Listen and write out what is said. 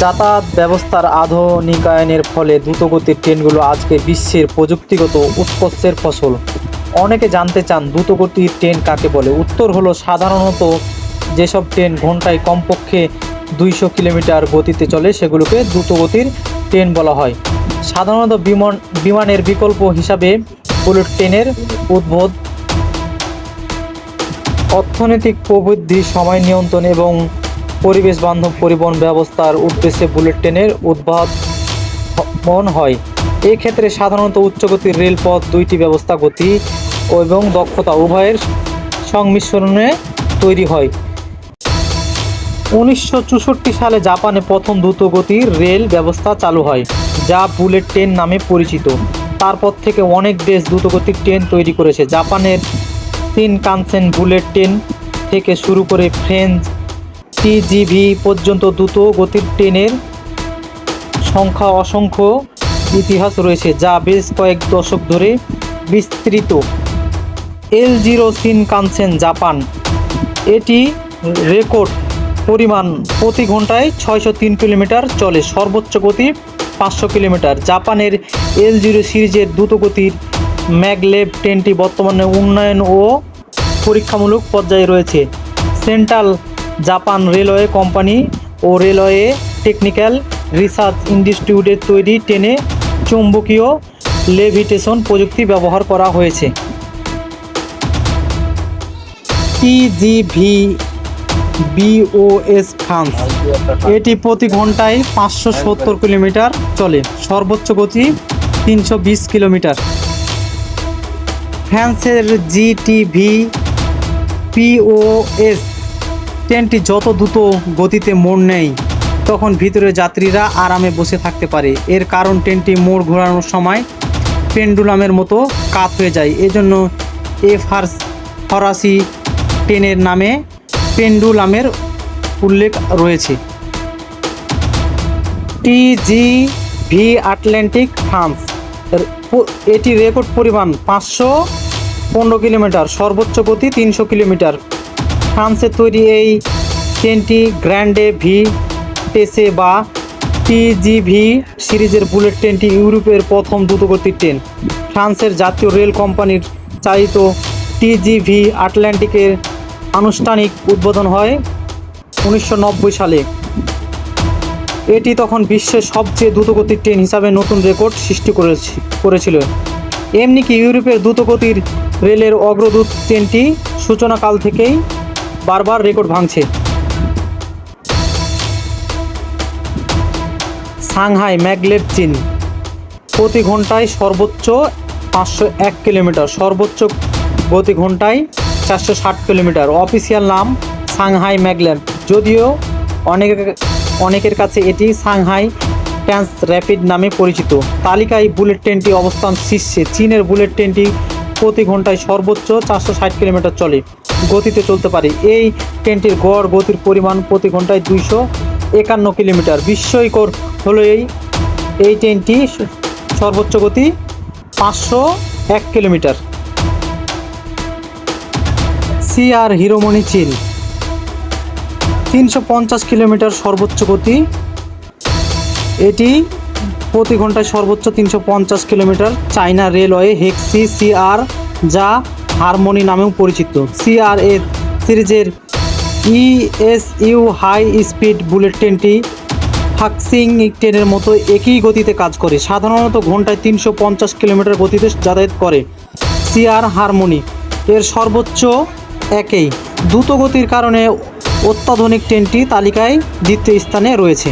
যাতায়াত ব্যবস্থার আধুনিকায়নের ফলে দ্রুতগতির ট্রেনগুলো আজকে বিশ্বের প্রযুক্তিগত উৎকর্ষের ফসল। অনেকে জানতে চান দ্রুতগতির ট্রেন কাকে বলে। উত্তর হলো সাধারণত যেসব ট্রেন ঘন্টায় কমপক্ষে 200 কিলোমিটার গতিতে চলে সেগুলোকে দ্রুতগতির ট্রেন বলা হয়। সাধারণত বিমানের বিকল্প হিসাবে বুলেট ট্রেনের উদ্ভব অর্থনৈতিক প্রবৃদ্ধি, সময় নিয়ন্ত্রণ এবং পরিবেশ বান্ধব পরিবহন ব্যবস্থার উদ্দেশ্যে বুলেট ট্রেনের উদ্ভাবন হয়। এই ক্ষেত্রে সাধারণত উচ্চগতির রেলপথ দুইটি ব্যবস্থা গতি এবং দক্ষতা উভয়ের সংমিশ্রণে তৈরি হয়। 1964 সালে জাপানে প্রথম দ্রুতগতির রেল ব্যবস্থা চালু হয়, যা বুলেট ট্রেন নামে পরিচিত। তারপর থেকে অনেক দেশ দ্রুতগতির ট্রেন তৈরি করেছে। জাপানের শিনকানসেন বুলেট ট্রেন থেকে শুরু করে ফ্রেঞ্চ টিজিভি পর্যন্ত দ্রুত গতির ট্রেনের সংখ্যা অসংখ্য ইতিহাস রয়েছে, যা বেশ কয়েক দশক ধরে বিস্তৃত। L0 শিনকানসেন জাপান, এটি রেকর্ড পরিমাণ প্রতি ঘন্টায় 603 কিলোমিটার চলে, সর্বোচ্চ গতি 500 কিলোমিটার। জাপানের L0 সিরিজের দ্রুতগতির ম্যাগলেভ ট্রেনটি বর্তমানে উন্নয়ন ও পরীক্ষামূলক পর্যায়ে রয়েছে। সেন্ট্রাল জাপান রেলওয়ে কোম্পানি ও রেলওয়ে টেকনিক্যাল রিসার্চ ইনস্টিটিউটের তৈরি ট্রেনে চৌম্বকীয় লেভিটেশন প্রযুক্তি ব্যবহার করা হয়েছে। টিজিভি বিওএস ফ্রান্স, এটি প্রতি ঘন্টায় 570 কিলোমিটার চলে, সর্বোচ্চ গতি 320 কিলোমিটার। ফ্রান্সের জিটিভি পিওএস ট্রেনটি যত দ্রুত গতিতে মোড় নেয় তখন ভিতরে যাত্রীরা আরামে বসে থাকতে পারে। এর কারণ ট্রেনটি মোড় ঘোরানোর সময় পেন্ডুলামের মতো কাত হয়ে যায়। এজন্য ফরাসি ট্রেনের নামে পেন্ডুলামের উল্লেখ রয়েছে। টিজিভি আটলান্টিক ফ্রান্স, এটি রেকর্ড পরিমাণ 515 কিলোমিটার, সর্বোচ্চ গতি 300 কিলোমিটার। ফ্রান্সের তৈরি এই ট্রেনটি গ্র্যান্ডে ভিটেসে বা টিজিভি সিরিজের বুলেট ট্রেনটি ইউরোপের প্রথম দ্রুতগতির ট্রেন। ফ্রান্সের জাতীয় রেল কোম্পানির চালিত টিজিভি আটলান্টিকের আনুষ্ঠানিক উদ্বোধন হয় 1990 সালে। এটি তখন বিশ্বের সবচেয়ে দ্রুতগতির ট্রেন হিসাবে নতুন রেকর্ড সৃষ্টি করেছিল। এমনকি ইউরোপের দ্রুতগতির রেলের অগ্রদূত ট্রেনটি সূচনাকাল থেকেই বারবার রেকর্ড ভাঙছে। সাংহাই ম্যাগলেভ চীন, প্রতি ঘন্টায় সর্বোচ্চ 501 কিলোমিটার, সর্বোচ্চ গতি ঘন্টায় 460 কিলোমিটার। অফিসিয়াল নাম সাংহাই ম্যাগলেভ, যদিও অনেকের কাছে এটি সাংহাই ট্রান্স র্যাপিড নামে পরিচিত। তালিকায় বুলেট ট্রেনটি অবস্থান শীর্ষে। চীনের বুলেট ট্রেনটি প্রতি ঘন্টায় সর্বোচ্চ 460 কিলোমিটার গতিতে চলতে পারে। এই ট্রেনটির গড় গতির পরিমাণ প্রতি ঘন্টায় 251 কিলোমিটার। বিস্ময়কর হলো এই ট্রেনটি সর্বোচ্চ গতি 501 কিলোমিটার। সিআর হিরোমনি চীন, 350 কিলোমিটার সর্বোচ্চ গতি, এটি প্রতি ঘন্টায় সর্বোচ্চ 350 কিলোমিটার। চায়না রেলওয়ে হেক্সি সিআর, যা হারমোনি নামেও পরিচিত। সিআরএস সিরিজের ইএসইউ হাই স্পিড বুলেট ট্রেনটি ফাক্সিং ট্রেনের মতো একই গতিতে কাজ করে, সাধারণত ঘন্টায় 350 কিলোমিটার গতিতে যাতায়াত করে। সিআর হারমোনি এর সর্বোচ্চ একই দ্রুতগতির কারণে অত্যাধুনিক ট্রেনটি তালিকায় দ্বিতীয় স্থানে রয়েছে।